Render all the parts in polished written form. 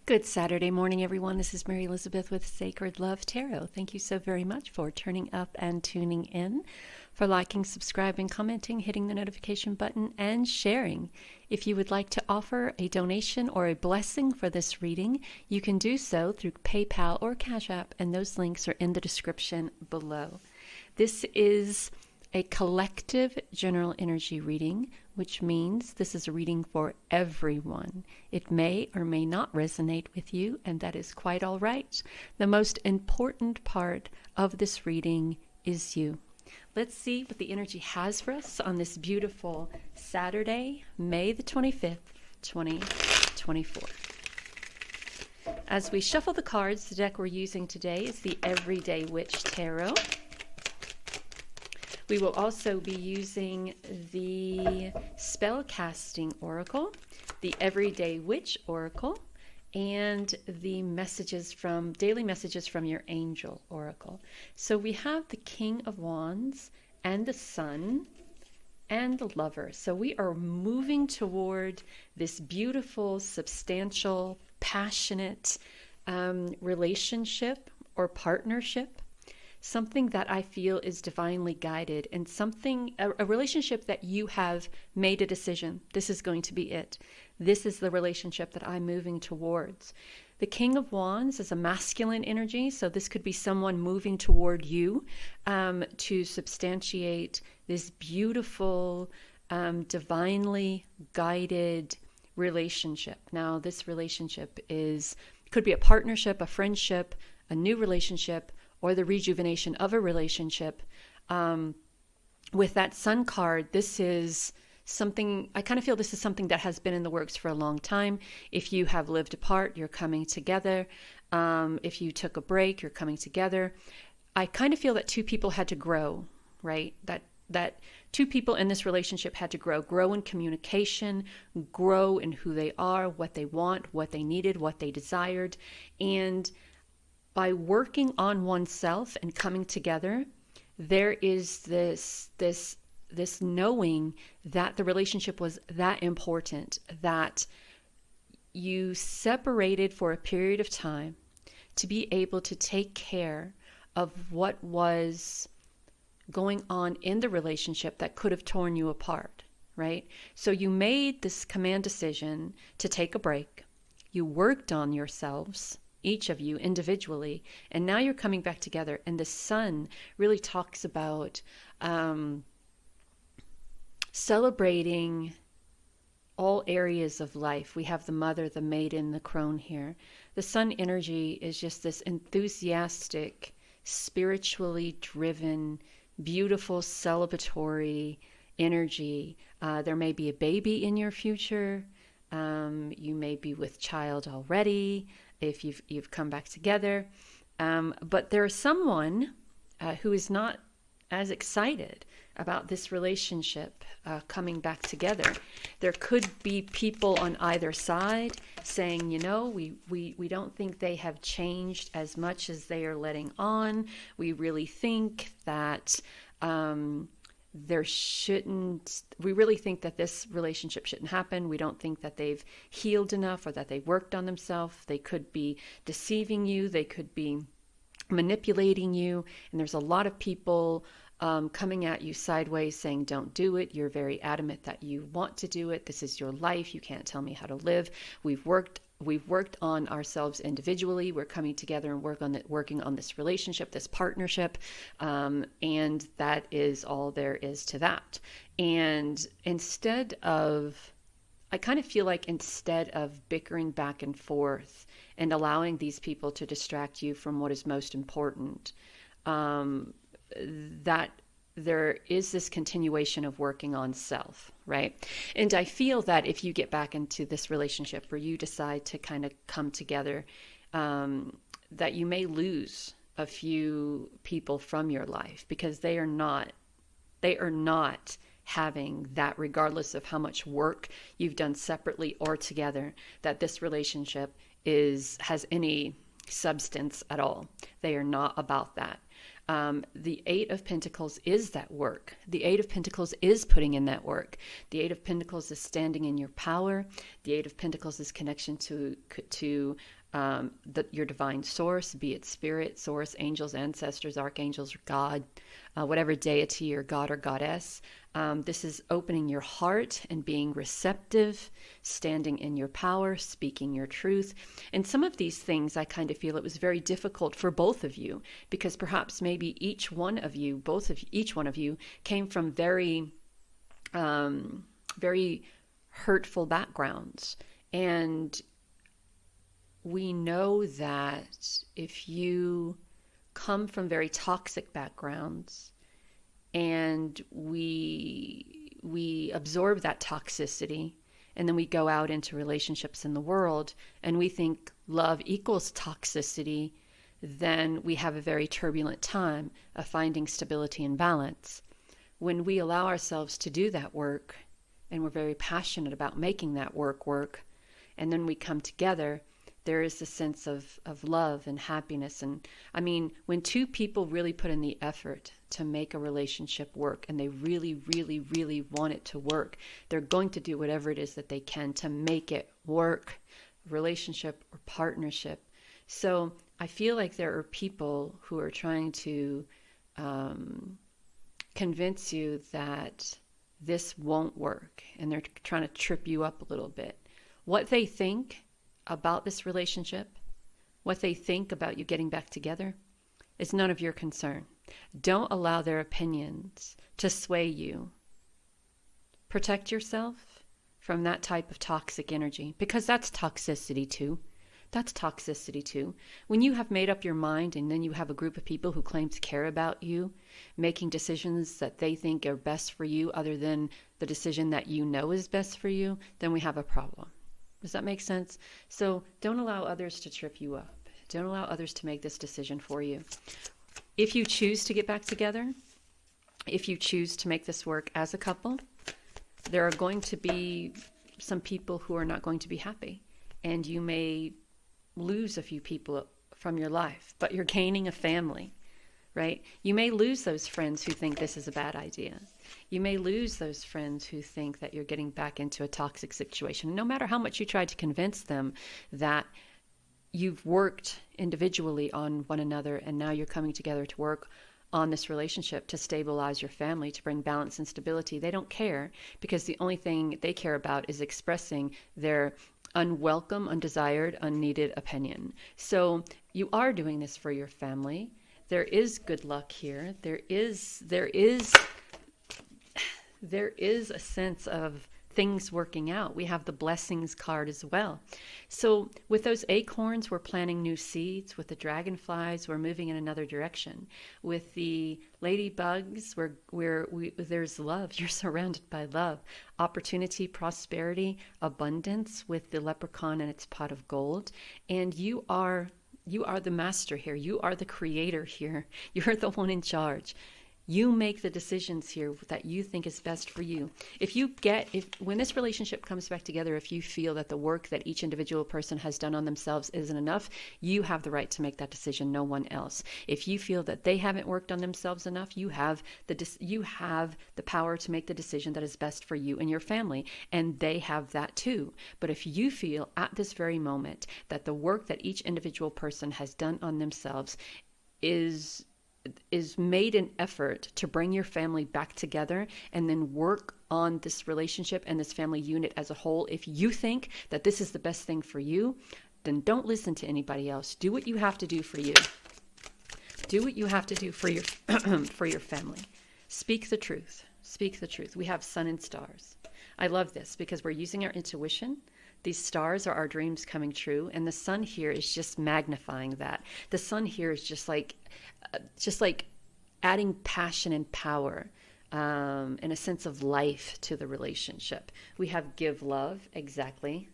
Good Saturday morning, everyone. This is Mary Elizabeth with Sacred Love Tarot. Thank you so very much for turning up and tuning in, for liking, subscribing, commenting, hitting the notification button, and sharing. If you would like to offer a donation or a blessing for this reading, you can do so through PayPal or Cashapp, and those links are in the description below. This is a collective general energy reading, which means this is a reading for everyone. It may or may not resonate with you, and that is quite all right. The most important part of this reading is you. Let's see what the energy has for us on this beautiful Saturday, May the 25th, 2024. As we shuffle the cards, the deck we're using today is the Everyday Witch Tarot. We will also be using the Spellcasting Oracle, the Everyday Witch Oracle, and the daily messages from your angel oracle. So we have the King of Wands and the Sun and the Lover. So we are moving toward this beautiful, substantial, passionate relationship or partnership. Something that I feel is divinely guided, and a relationship that you have made a decision. This is going to be it. This is the relationship that I'm moving towards. The King of Wands is a masculine energy, so this could be someone moving toward you to substantiate this beautiful, divinely guided relationship. Now, this relationship could be a partnership, a friendship, a new relationship, or the rejuvenation of a relationship. With that Sun card, this is something, I kind of feel this is something that has been in the works for a long time. If you have lived apart, you're coming together. If you took a break, you're coming together. I kind of feel that two people had to grow, right? That two people in this relationship had to grow in communication, grow in who they are, what they want, what they needed, what they desired. And by working on oneself and coming together, there is this knowing that the relationship was that important, that you separated for a period of time to be able to take care of what was going on in the relationship that could have torn you apart, right? So you made this command decision to take a break. You worked on yourselves, each of you individually, and now you're coming back together. And the Sun really talks about celebrating all areas of life. We have the Mother, the Maiden, the Crone here. The Sun energy is just this enthusiastic, spiritually driven, beautiful, celebratory energy. There may be a baby in your future. You may be with child already, if you've come back together. But there is someone who is not as excited about this relationship coming back together. There could be people on either side saying, we don't think they have changed as much as they are letting on. We really think that we really think that this relationship shouldn't happen. We don't think that they've healed enough or that they worked on themselves. They could be deceiving you. They could be manipulating you. And there's a lot of people coming at you sideways saying, don't do it. You're very adamant that you want to do it. This is your life. You can't tell me how to live. We've worked on ourselves individually. We're coming together and working on this relationship, this partnership. And that is all there is to that. And I kind of feel like instead of bickering back and forth and allowing these people to distract you from what is most important, that there is this continuation of working on self, right? And I feel that if you get back into this relationship or you decide to kind of come together, that you may lose a few people from your life because they are not having that, regardless of how much work you've done separately or together, that this relationship has any substance at all. They are not about that. The Eight of Pentacles is that work. The Eight of Pentacles is putting in that work. The Eight of Pentacles is standing in your power. The Eight of Pentacles is connection to your divine source, be it spirit, source, angels, ancestors, archangels, or God, whatever deity or god or goddess. This is opening your heart and being receptive, standing in your power, speaking your truth. And some of these things, I kind of feel it was very difficult for both of you, because perhaps maybe each one of you came from very, very hurtful backgrounds. And we know that if you come from very toxic backgrounds and we absorb that toxicity, and then we go out into relationships in the world and we think love equals toxicity, then we have a very turbulent time of finding stability and balance. When we allow ourselves to do that work, and we're very passionate about making that work, and then we come together, there is a sense of love and happiness. And I mean, when two people really put in the effort to make a relationship work, and they really, really, really want it to work, they're going to do whatever it is that they can to make it work, relationship or partnership. So I feel like there are people who are trying to convince you that this won't work, and they're trying to trip you up a little bit. What they think about this relationship, what they think about you getting back together, is none of your concern. Don't allow their opinions to sway you. Protect yourself from that type of toxic energy, because that's toxicity too. That's toxicity too. When you have made up your mind and then you have a group of people who claim to care about you, making decisions that they think are best for you other than the decision that you know is best for you, then we have a problem. Does that make sense? So don't allow others to trip you up. Don't allow others to make this decision for you. If you choose to get back together, if you choose to make this work as a couple, there are going to be some people who are not going to be happy, and you may lose a few people from your life, but you're gaining a family, right? You may lose those friends who think this is a bad idea. You may lose those friends who think that you're getting back into a toxic situation. No matter how much you try to convince them that you've worked individually on one another and now you're coming together to work on this relationship to stabilize your family, to bring balance and stability, they don't care, because the only thing they care about is expressing their unwelcome, undesired, unneeded opinion. So you are doing this for your family. There is good luck here. There is a sense of things working out. We have the blessings card as well. So with those acorns, we're planting new seeds. With the dragonflies, we're moving in another direction. With the ladybugs, there's love. You're surrounded by love, opportunity, prosperity, abundance. With the leprechaun and its pot of gold, and you are the master here. You are the creator here. You're the one in charge. You make the decisions here that you think is best for you. When this relationship comes back together, if you feel that the work that each individual person has done on themselves isn't enough, you have the right to make that decision, no one else. If you feel that they haven't worked on themselves enough, you have the power to make the decision that is best for you and your family, and they have that too. But if you feel at this very moment that the work that each individual person has done on themselves is made an effort to bring your family back together and then work on this relationship and this family unit as a whole, if you think that this is the best thing for you, then don't listen to anybody else. Do what you have to do for you. Do what you have to do for your for your family. Speak the truth. Speak the truth. We have sun and stars. I love this because we're using our intuition. These stars are our dreams coming true, and the sun here is just magnifying that. The sun here is just like adding passion and power and a sense of life to the relationship. We have give love, exactly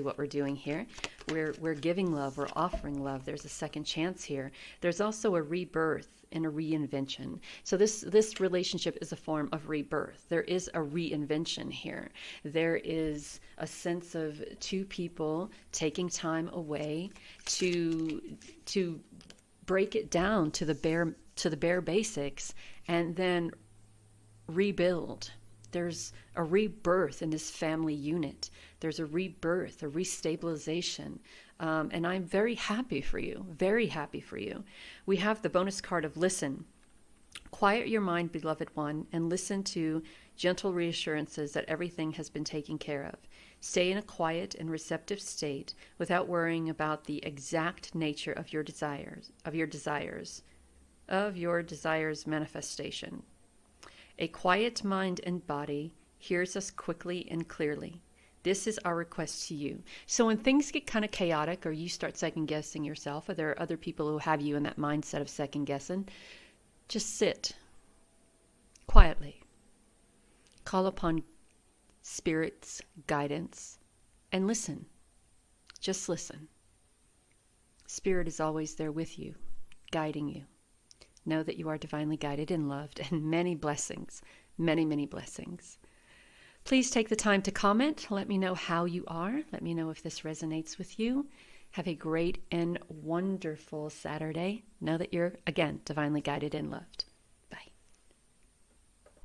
what we're doing here. We're giving love, we're offering love. There's a second chance here. There's also a rebirth and a reinvention. So this relationship is a form of rebirth. There is a reinvention here. There is a sense of two people taking time away to break it down to the bare basics and then rebuild. There's a rebirth in this family unit. There's a rebirth, a restabilization, And I'm very happy for you, very happy for you. We have the bonus card of listen. Quiet your mind, beloved one, and listen to gentle reassurances that everything has been taken care of. Stay in a quiet and receptive state without worrying about the exact nature of your desires manifestation. A quiet mind and body hears us quickly and clearly. This is our request to you. So when things get kind of chaotic or you start second guessing yourself, or there are other people who have you in that mindset of second guessing, just sit quietly. Call upon Spirit's guidance and listen. Just listen. Spirit is always there with you, guiding you. Know that you are divinely guided and loved, and many blessings, many, many blessings. Please take the time to comment. Let me know how you are. Let me know if this resonates with you. Have a great and wonderful Saturday. Know that you're, again, divinely guided and loved.